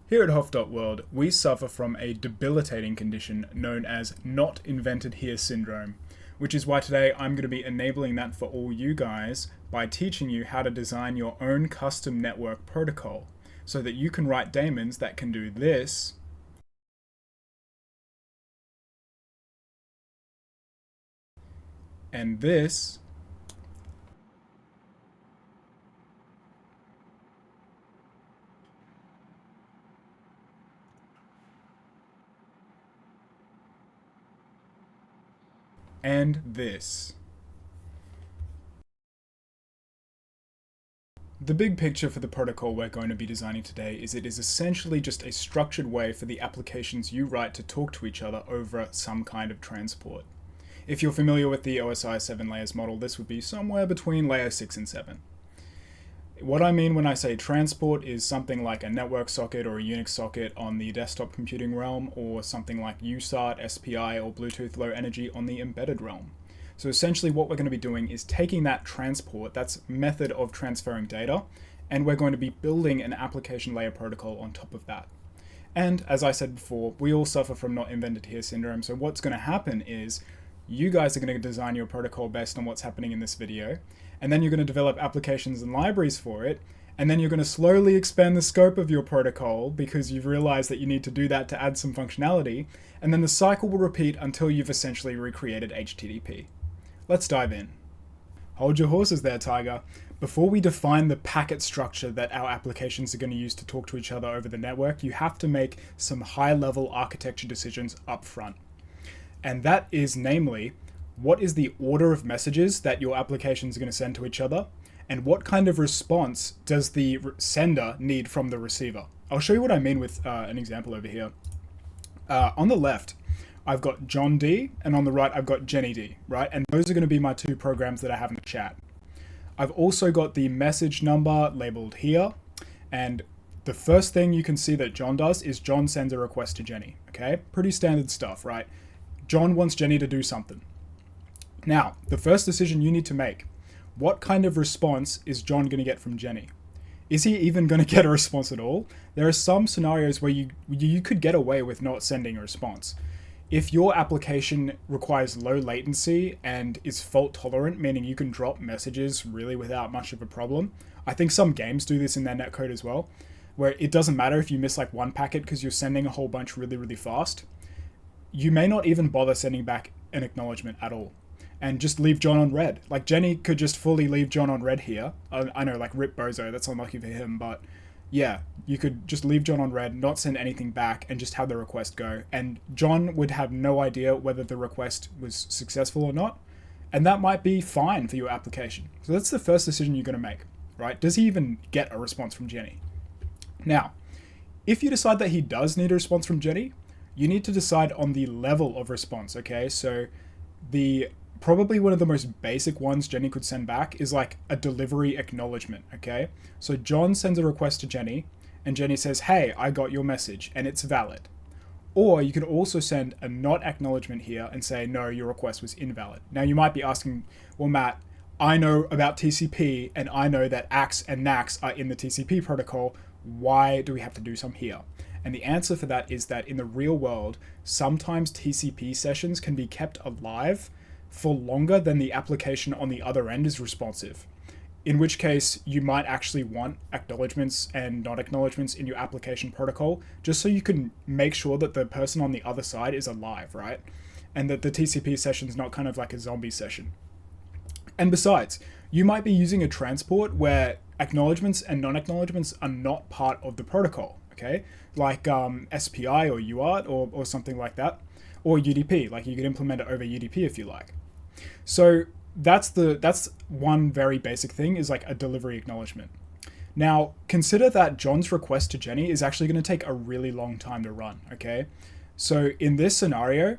Here at Hoff.World, we suffer from a debilitating condition known as not invented here syndrome, which is why today I'm going to be enabling that for all you guys by teaching you how to design your own custom network protocol so that you can write daemons that can do this and this and this. The big picture for the protocol we're going to be designing today is it is essentially just a structured way for the applications you write to talk to each other over some kind of transport. If you're familiar with the OSI 7 layers model, this would be somewhere between layer 6 and 7. What I mean when I say transport is something like a network socket or a Unix socket on the desktop computing realm, or something like USART, SPI, or Bluetooth Low Energy on the embedded realm. So essentially what we're going to be doing is taking that transport, that's method of transferring data, and we're going to be building an application layer protocol on top of that. And as I said before, we all suffer from not invented here syndrome, so what's going to happen is you guys are going to design your protocol based on what's happening in this video, and then you're going to develop applications and libraries for it, and then you're going to slowly expand the scope of your protocol because you've realized that you need to do that to add some functionality, and then the cycle will repeat until you've essentially recreated HTTP. Let's dive in. Hold your horses there, Tiger. Before we define the packet structure that our applications are going to use to talk to each other over the network, you have to make some high-level architecture decisions up front. And that is namely, what is the order of messages that your applications are going to send to each other, and what kind of response does the sender need from the receiver? I'll show you what I mean with an example over here. On the left, I've got John D, and on the right, I've got Jenny D, right? And those are going to be my two programs that I have in the chat. I've also got the message number labeled here, and the first thing you can see that John does is John sends a request to Jenny, okay? Pretty standard stuff, right? John wants Jenny to do something. Now, the first decision you need to make, what kind of response is John going to get from Jenny? Is he even going to get a response at all? There are some scenarios where you could get away with not sending a response. If your application requires low latency and is fault tolerant, meaning you can drop messages really without much of a problem. I think some games do this in their netcode as well, where it doesn't matter if you miss like one packet because you're sending a whole bunch really, really fast. You may not even bother sending back an acknowledgement at all and just leave John on red. Like Jenny could just fully leave John on red here. I know, like rip bozo, that's unlucky for him, but yeah, you could just leave John on red, not send anything back, and just have the request go. And John would have no idea whether the request was successful or not. And that might be fine for your application. So that's the first decision you're going to make, right? Does he even get a response from Jenny? Now, if you decide that he does need a response from Jenny, you need to decide on the level of response, okay? So probably one of the most basic ones Jenny could send back is like a delivery acknowledgement, okay? So John sends a request to Jenny, and Jenny says, hey, I got your message, and it's valid. Or you could also send a not acknowledgement here and say, no, your request was invalid. Now you might be asking, well, Matt, I know about TCP, and I know that ACKs and NACKs are in the TCP protocol. Why do we have to do some here? And the answer for that is that in the real world, sometimes TCP sessions can be kept alive for longer than the application on the other end is responsive. In which case, you might actually want acknowledgements and not acknowledgements in your application protocol, just so you can make sure that the person on the other side is alive, right? And that the TCP session is not kind of like a zombie session. And besides, you might be using a transport where acknowledgements and non-acknowledgements are not part of the protocol, okay? Like SPI or UART or something like that. Or UDP, like you could implement it over UDP if you like. So that's one very basic thing, is like a delivery acknowledgement. Now, consider that John's request to Jenny is actually going to take a really long time to run, okay? So in this scenario,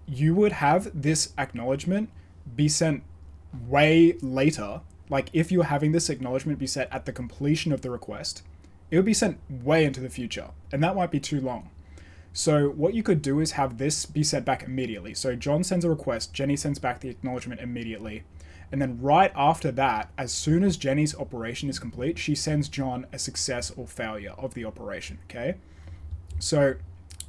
you would have this acknowledgement be sent way later. Like if you're having this acknowledgement be set at the completion of the request, it would be sent way into the future, and that might be too long. So what you could do is have this be sent back immediately. So John sends a request, Jenny sends back the acknowledgement immediately, And then right after that, as soon as Jenny's operation is complete, she sends John a success or failure of the operation, okay? So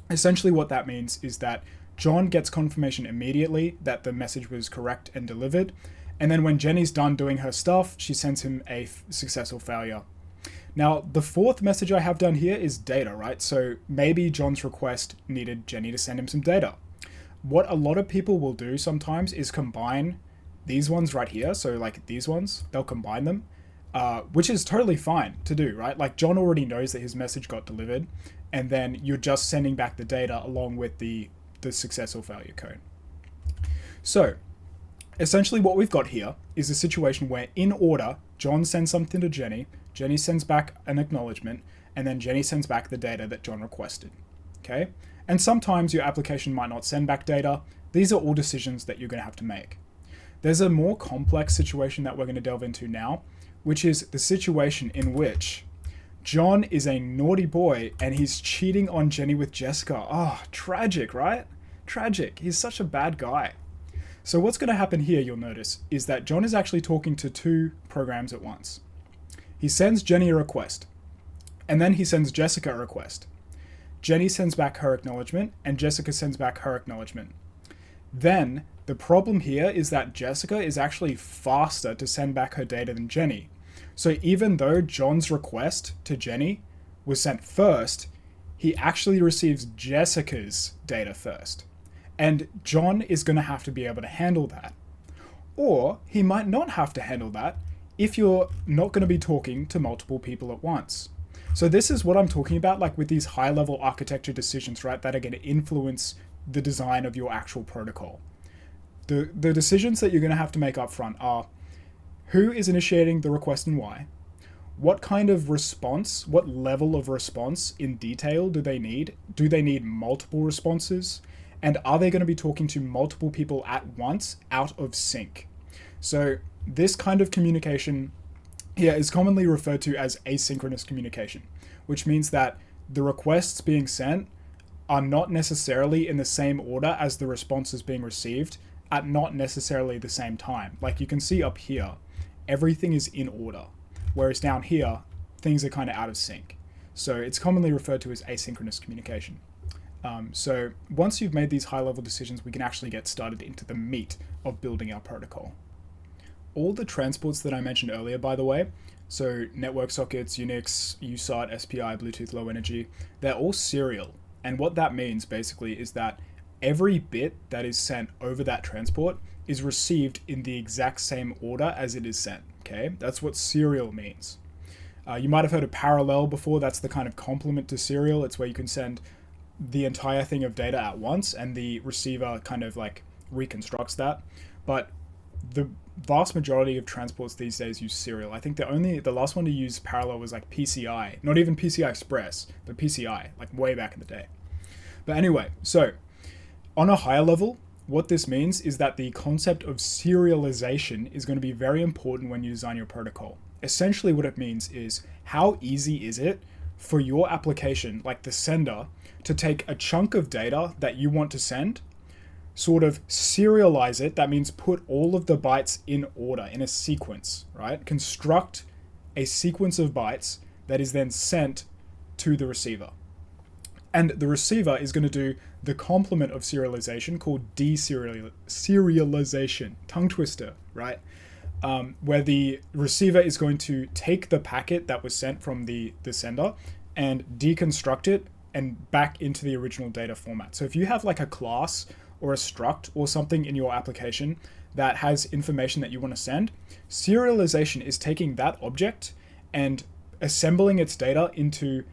essentially what that means is that John gets confirmation immediately that the message was correct and delivered. And then when Jenny's done doing her stuff, she sends him a success or failure. Now, the fourth message I have done here is data, right? So maybe John's request needed Jenny to send him some data. What a lot of people will do sometimes is combine these ones right here. So like these ones, they'll combine them, which is totally fine to do, right? Like John already knows that his message got delivered, and then you're just sending back the data along with the success or failure code. So essentially what we've got here is a situation where in order, John sends something to Jenny, Jenny sends back an acknowledgement, and then Jenny sends back the data that John requested, okay? And sometimes your application might not send back data. These are all decisions that you're going to have to make. There's a more complex situation that we're going to delve into now, which is the situation in which John is a naughty boy and he's cheating on Jenny with Jessica. Oh, tragic, right? Tragic. He's such a bad guy. So what's going to happen here, you'll notice, is that John is actually talking to two programs at once. He sends Jenny a request, and then he sends Jessica a request. Jenny sends back her acknowledgement, and Jessica sends back her acknowledgement. Then, the problem here is that Jessica is actually faster to send back her data than Jenny. So even though John's request to Jenny was sent first, he actually receives Jessica's data first. And John is going to have to be able to handle that. Or he might not have to handle that if you're not going to be talking to multiple people at once. So this is what I'm talking about, like with these high-level architecture decisions, right, that are going to influence the design of your actual protocol. The decisions that you're going to have to make up front are who is initiating the request and why, what kind of response, what level of response in detail do they need? Do they need multiple responses? And are they going to be talking to multiple people at once out of sync? So this kind of communication here is commonly referred to as asynchronous communication, which means that the requests being sent are not necessarily in the same order as the responses being received at not necessarily the same time. Like you can see up here, everything is in order, whereas down here, things are kind of out of sync. So it's commonly referred to as asynchronous communication. So once you've made these high-level decisions, we can actually get started into the meat of building our protocol. All the transports that I mentioned earlier, by the way, so network sockets, Unix, USART, SPI, Bluetooth Low Energy, they're all serial. And what that means basically is that every bit that is sent over that transport is received in the exact same order as it is sent, okay? That's what serial means. You might have heard of parallel before. That's the kind of complement to serial. It's where you can send the entire thing of data at once and the receiver kind of like reconstructs that. But the vast majority of transports these days use serial. I think the last one to use parallel was like PCI, not even PCI Express, but PCI, like way back in the day. But anyway, so on a higher level, what this means is that the concept of serialization is going to be very important when you design your protocol. Essentially what it means is how easy is it for your application, like the sender, to take a chunk of data that you want to send, sort of serialize it, that means put all of the bytes in order, in a sequence, right? Construct a sequence of bytes that is then sent to the receiver. And the receiver is going to do the complement of serialization called deserialization, tongue twister, right? Where the receiver is going to take the packet that was sent from the sender and deconstruct it and back into the original data format. So if you have like a class or a struct or something in your application that has information that you want to send, serialization is taking that object and assembling its data into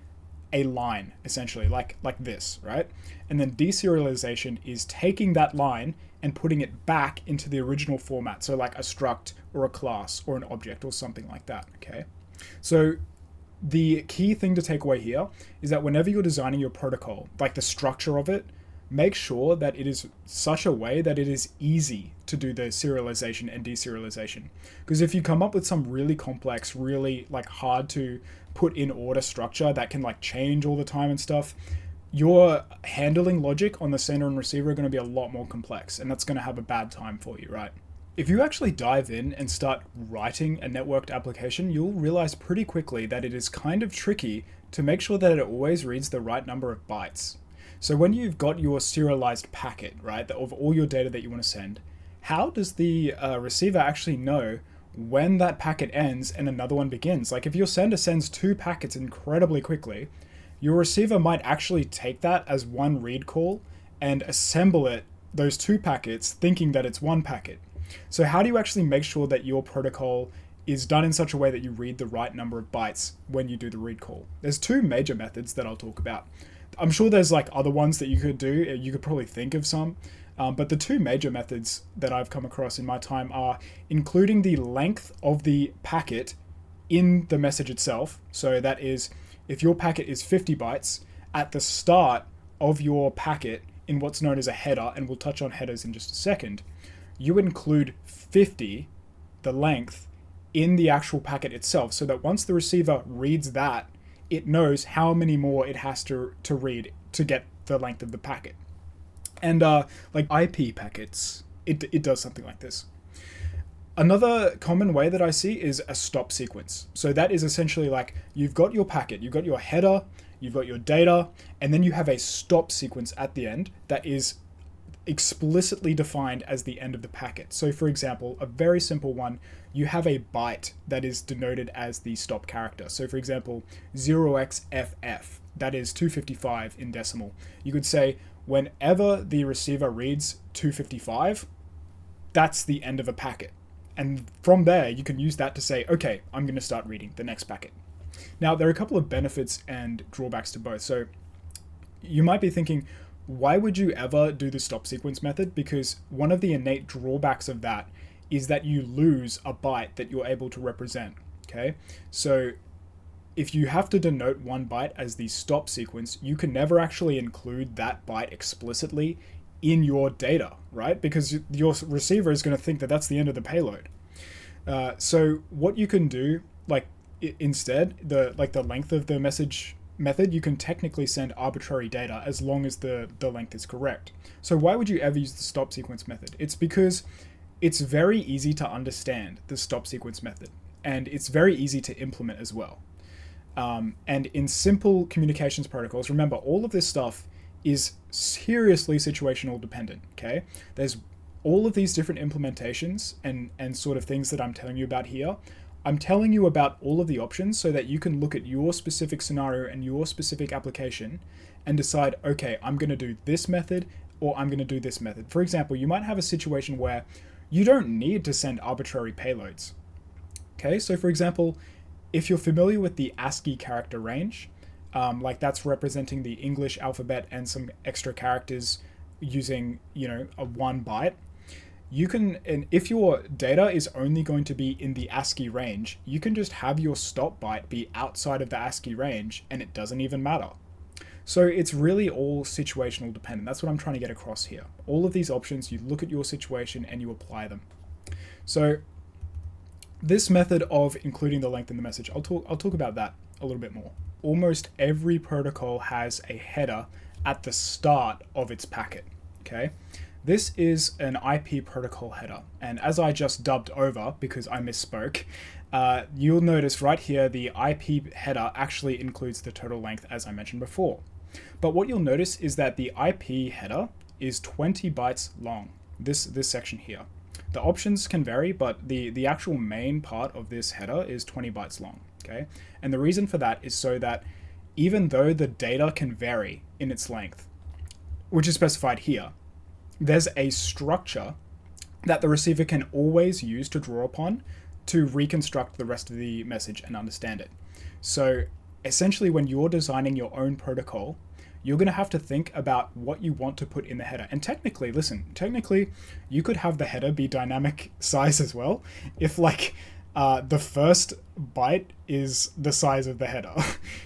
a line, essentially, like this, right? And then deserialization is taking that line and putting it back into the original format, so like a struct or a class or an object or something like that, okay? So the key thing to take away here is that whenever you're designing your protocol, like the structure of it, make sure that it is such a way that it is easy to do the serialization and deserialization. Because if you come up with some really complex, really like hard to put in order structure that can like change all the time and stuff, your handling logic on the sender and receiver are going to be a lot more complex, and that's going to have a bad time for you, right? If you actually dive in and start writing a networked application, you'll realize pretty quickly that it is kind of tricky to make sure that it always reads the right number of bytes. So when you've got your serialized packet, right, of all your data that you want to send, how does the receiver actually know when that packet ends and another one begins? Like if your sender sends 2 packets incredibly quickly, your receiver might actually take that as one read call and assemble it, those 2 packets, thinking that it's one packet. So how do you actually make sure that your protocol is done in such a way that you read the right number of bytes when you do the read call? There's 2 major methods that I'll talk about. I'm sure there's like other ones that you could do. You could probably think of some. But the 2 major methods that I've come across in my time are including the length of the packet in the message itself. So that is, if your packet is 50 bytes, at the start of your packet in what's known as a header, and we'll touch on headers in just a second, you include 50, the length, in the actual packet itself, so that once the receiver reads that, it knows how many more it has to read to get the length of the packet. And like IP packets, it does something like this. Another common way that I see is a stop sequence. So that is essentially like you've got your packet, you've got your header, you've got your data, and then you have a stop sequence at the end that is explicitly defined as the end of the packet. So for example, a very simple one, you have a byte that is denoted as the stop character. So for example, 0xFF, that is 255 in decimal. You could say whenever the receiver reads 255, that's the end of a packet. And from there, you can use that to say, okay, I'm going to start reading the next packet. Now, there are a couple of benefits and drawbacks to both. So you might be thinking, why would you ever do the stop sequence method? Because one of the innate drawbacks of that is that you lose a byte that you're able to represent, okay? So if you have to denote one byte as the stop sequence, you can never actually include that byte explicitly in your data, right? Because your receiver is going to think that that's the end of the payload. So what you can do, like instead, the length of the message method, you can technically send arbitrary data as long as the length is correct. So why would you ever use the stop sequence method? It's because it's very easy to understand the stop sequence method, and it's very easy to implement as well. And in simple communications protocols, remember, all of this stuff is seriously situational dependent, okay? There's all of these different implementations and sort of things that I'm telling you about here. I'm telling you about all of the options so that you can look at your specific scenario and your specific application and decide, okay, I'm going to do this method or I'm going to do this method. For example, you might have a situation where you don't need to send arbitrary payloads. Okay, so for example, if you're familiar with the ASCII character range, like that's representing the English alphabet and some extra characters using, a 1 byte, you can, and if your data is only going to be in the ASCII range, you can just have your stop byte be outside of the ASCII range and it doesn't even matter. So it's really all situational dependent. That's what I'm trying to get across here. All of these options, you look at your situation and you apply them. So this method of including the length in the message, I'll talk about that a little bit more. Almost every protocol has a header at the start of its packet, okay? This is an IP protocol header, and as I just dubbed over because I misspoke, you'll notice right here the IP header actually includes the total length as I mentioned before. But what you'll notice is that the IP header is 20 bytes long, this section here. The options can vary, but the actual main part of this header is 20 bytes long, okay? And the reason for that is so that even though the data can vary in its length, which is specified here, there's a structure that the receiver can always use to draw upon to reconstruct the rest of the message and understand it. So essentially, when you're designing your own protocol, you're going to have to think about what you want to put in the header. And technically, you could have the header be dynamic size as well. If the first byte is the size of the header.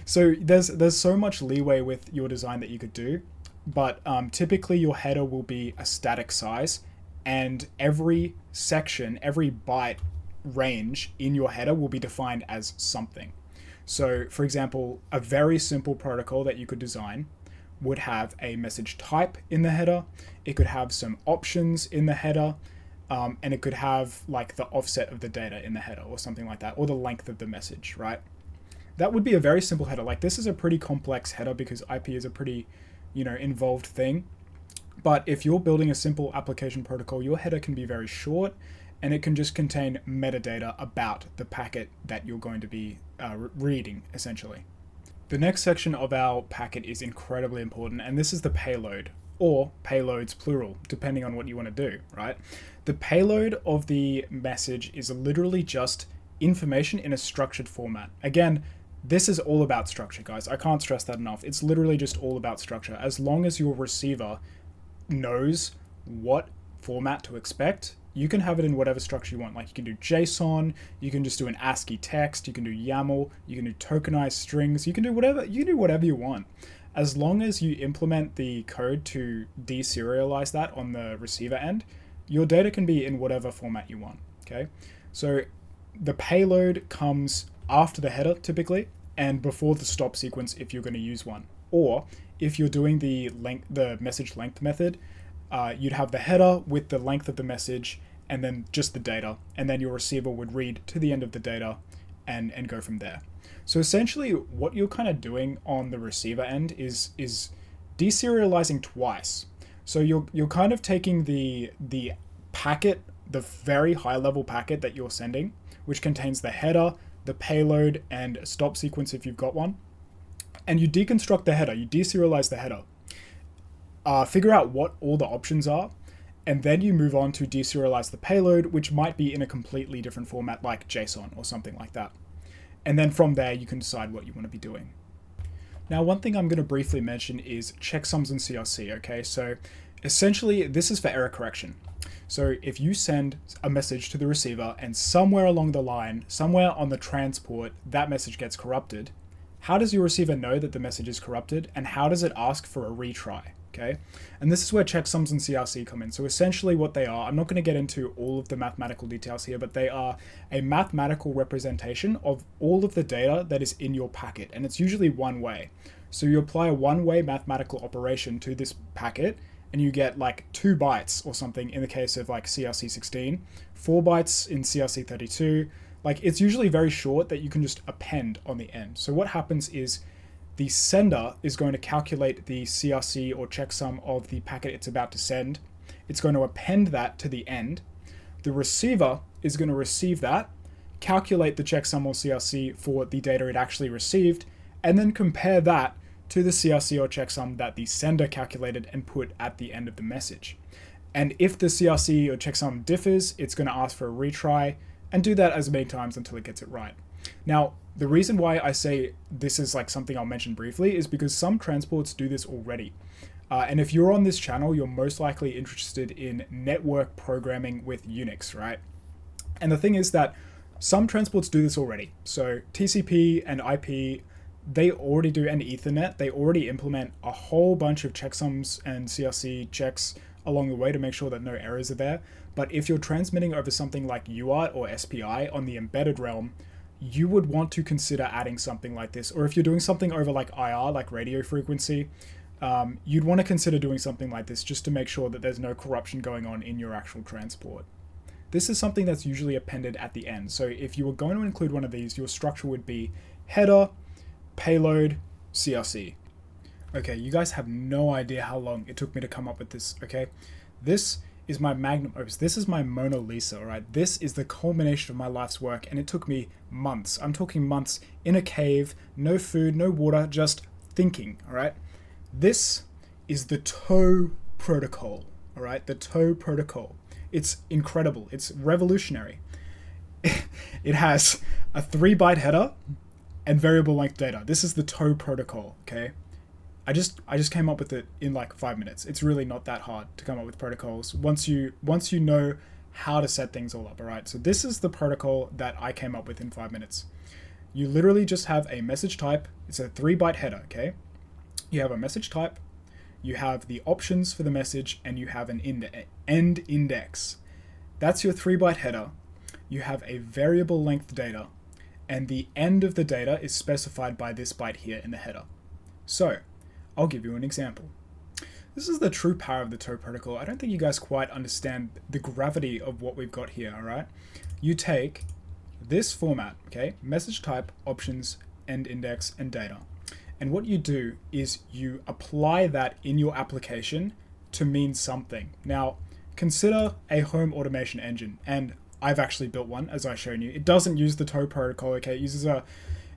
So there's so much leeway with your design that you could do. But typically your header will be a static size, and every section, every byte range in your header will be defined as something. So for example, a very simple protocol that you could design would have a message type in the header. It could have some options in the header. and it could have like the offset of the data in the header or something like that, or the length of the message, right? That would be a very simple header. Like this is a pretty complex header because IP is a pretty, involved thing. But if you're building a simple application protocol, your header can be very short and it can just contain metadata about the packet that you're going to be reading, essentially. The next section of our packet is incredibly important, and this is the payload, or payloads plural, depending on what you want to do, right? The payload of the message is literally just information in a structured format. Again, this is all about structure, guys. I can't stress that enough. It's literally just all about structure. As long as your receiver knows what format to expect, you can have it in whatever structure you want. Like you can do JSON, you can just do an ASCII text, you can do YAML, you can do tokenized strings, you can do whatever you want. As long as you implement the code to deserialize that on the receiver end, your data can be in whatever format you want, okay? So the payload comes after the header typically, and before the stop sequence if you're going to use one. Or if you're doing the message length method, you'd have the header with the length of the message and then just the data, and then your receiver would read to the end of the data and go from there. So essentially what you're kind of doing on the receiver end is deserializing twice. So you're kind of taking the packet, the very high level packet that you're sending, which contains the header, the payload, and a stop sequence if you've got one, and you deconstruct the header, you deserialize the header, figure out what all the options are, and then you move on to deserialize the payload, which might be in a completely different format like JSON or something like that. And then from there, you can decide what you want to be doing. Now, one thing I'm going to briefly mention is checksums and CRC, okay? So essentially, this is for error correction. So if you send a message to the receiver and somewhere along the line, somewhere on the transport, that message gets corrupted, how does your receiver know that the message is corrupted, and how does it ask for a retry? Okay, and this is where checksums and CRC come in. So essentially what they are, I'm not going to get into all of the mathematical details here, but they are a mathematical representation of all of the data that is in your packet, and it's usually one way. So you apply a one-way mathematical operation to this packet, and you get like 2 bytes or something in the case of like CRC16, 4 bytes in CRC32. Like it's usually very short that you can just append on the end. So what happens is the sender is going to calculate the CRC or checksum of the packet it's about to send. It's going to append that to the end. The receiver is going to receive that, calculate the checksum or CRC for the data it actually received, and then compare that to the CRC or checksum that the sender calculated and put at the end of the message. And if the CRC or checksum differs, it's going to ask for a retry and do that as many times until it gets it right. Now, the reason why I say this is like something I'll mention briefly is because some transports do this already. And if you're on this channel, you're most likely interested in network programming with Unix, right? And the thing is that some transports do this already. So TCP and IP, they already do, and Ethernet, they already implement a whole bunch of checksums and CRC checks along the way to make sure that no errors are there. But if you're transmitting over something like UART or SPI on the embedded realm, you would want to consider adding something like this. Or if you're doing something over like IR, like radio frequency, you'd want to consider doing something like this just to make sure that there's no corruption going on in your actual transport. This is something that's usually appended at the end. So if you were going to include one of these, your structure would be header, payload, CRC. Okay, you guys have no idea how long it took me to come up with this, okay? This is my magnum opus. This is my Mona Lisa, all right? This is the culmination of my life's work, and it took me months. I'm talking months in a cave, no food, no water, just thinking, all right? This is the TOE protocol, all right? The TOE protocol. It's incredible. It's revolutionary. It has a 3-byte header and variable length data. This is the TOE protocol, okay? I just came up with it in like 5 minutes. It's really not that hard to come up with protocols once you know how to set things all up, all right? So this is the protocol that I came up with in 5 minutes. You literally just have a message type. It's a 3-byte header, okay? You have a message type, you have the options for the message, and you have an end index. That's your 3-byte header. You have a variable length data, and the end of the data is specified by this byte here in the header. So I'll give you an example. This is the true power of the TOE protocol. I don't think you guys quite understand the gravity of what we've got here, all right? You take this format, okay, message type, options, end index, and data. And what you do is you apply that in your application to mean something. Now, consider a home automation engine, and I've actually built one, as I've shown you. It doesn't use the TOE protocol, okay? It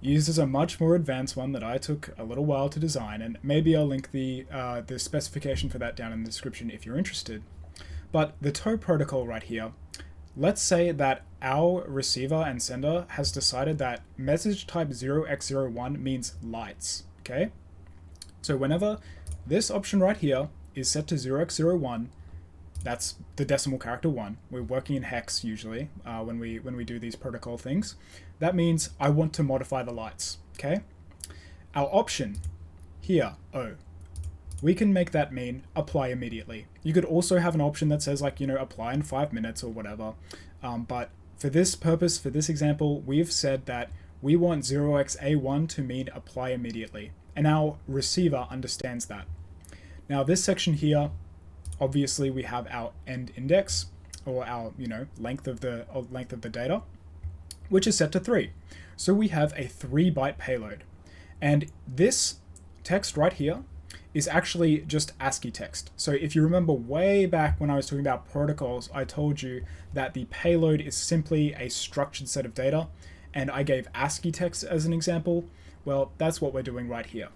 uses a much more advanced one that I took a little while to design, and maybe I'll link the specification for that down in the description if you're interested. But the TOE protocol right here, let's say that our receiver and sender has decided that message type 0x01 means lights, okay? So whenever this option right here is set to 0x01, that's the decimal character 1. We're working in hex usually when we do these protocol things. That means I want to modify the lights, okay? Our option here, O, we can make that mean apply immediately. You could also have an option that says like, apply in 5 minutes or whatever. But for this purpose, for this example, we've said that we want 0x1 to mean apply immediately. And our receiver understands that. Now this section here, obviously we have our end index, or our length of the data, which is set to 3. So we have a 3-byte payload. And this text right here is actually just ASCII text. So if you remember way back when I was talking about protocols, I told you that the payload is simply a structured set of data, and I gave ASCII text as an example. Well, that's what we're doing right here.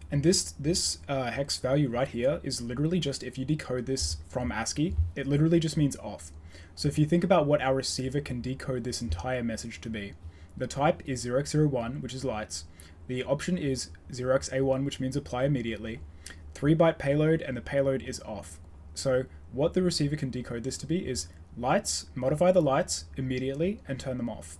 And this hex value right here is literally just, if you decode this from ASCII, it literally just means off. So if you think about what our receiver can decode this entire message to be, the type is 0x01, which is lights. The option is 0x1, which means apply immediately. 3-byte payload, and the payload is off. So what the receiver can decode this to be is lights, modify the lights immediately, and turn them off.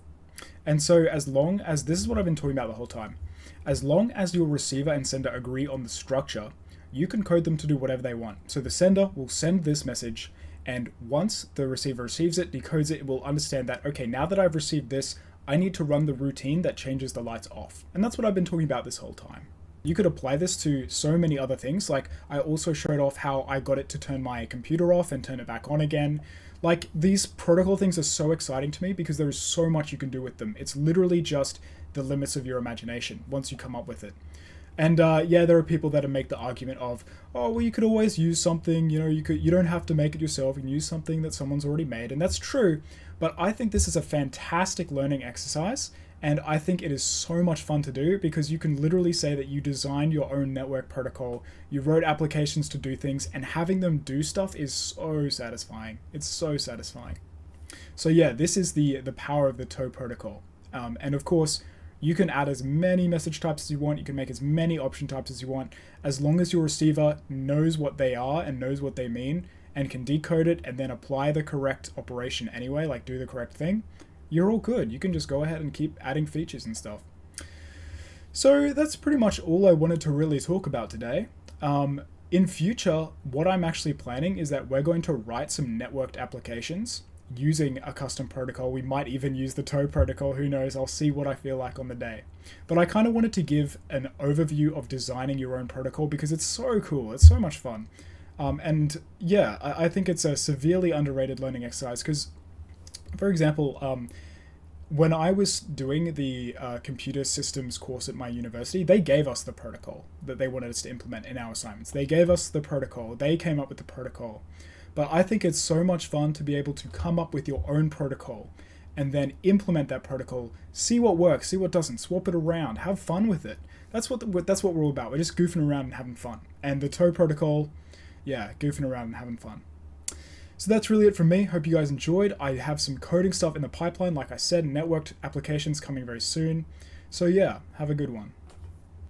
And so as long as, this is what I've been talking about the whole time, as long as your receiver and sender agree on the structure, you can code them to do whatever they want. So the sender will send this message, and once the receiver receives it, decodes it, it will understand that, okay, now that I've received this, I need to run the routine that changes the lights off. And that's what I've been talking about this whole time. You could apply this to so many other things. Like I also showed off how I got it to turn my computer off and turn it back on again. Like these protocol things are so exciting to me because there is so much you can do with them. It's literally just the limits of your imagination once you come up with it. And yeah, there are people that make the argument of, oh, well, you could always use something, you don't have to make it yourself, you can use something that someone's already made. And that's true, but I think this is a fantastic learning exercise. And I think it is so much fun to do because you can literally say that you designed your own network protocol, you wrote applications to do things, and having them do stuff is so satisfying. It's so satisfying. So yeah, this is the power of the TOE protocol. And of course, you can add as many message types as you want. You can make as many option types as you want, as long as your receiver knows what they are and knows what they mean and can decode it and then apply the correct operation anyway, like do the correct thing. You're all good. You can just go ahead and keep adding features and stuff. So that's pretty much all I wanted to really talk about today. In future, what I'm actually planning is that we're going to write some networked applications using a custom protocol. We might even use the TOE protocol, who knows, I'll see what I feel like on the day. But I kind of wanted to give an overview of designing your own protocol because it's so cool, it's so much fun. And yeah, I think it's a severely underrated learning exercise because, for example, when I was doing the computer systems course at my university, they gave us the protocol that they wanted us to implement in our assignments. They gave us the protocol, they came up with the protocol. But I think it's so much fun to be able to come up with your own protocol and then implement that protocol, see what works, see what doesn't, swap it around, have fun with it. That's what we're all about. We're just goofing around and having fun. And the TOE protocol, yeah, goofing around and having fun. So that's really it from me. Hope you guys enjoyed. I have some coding stuff in the pipeline, like I said, networked applications coming very soon. So yeah, have a good one.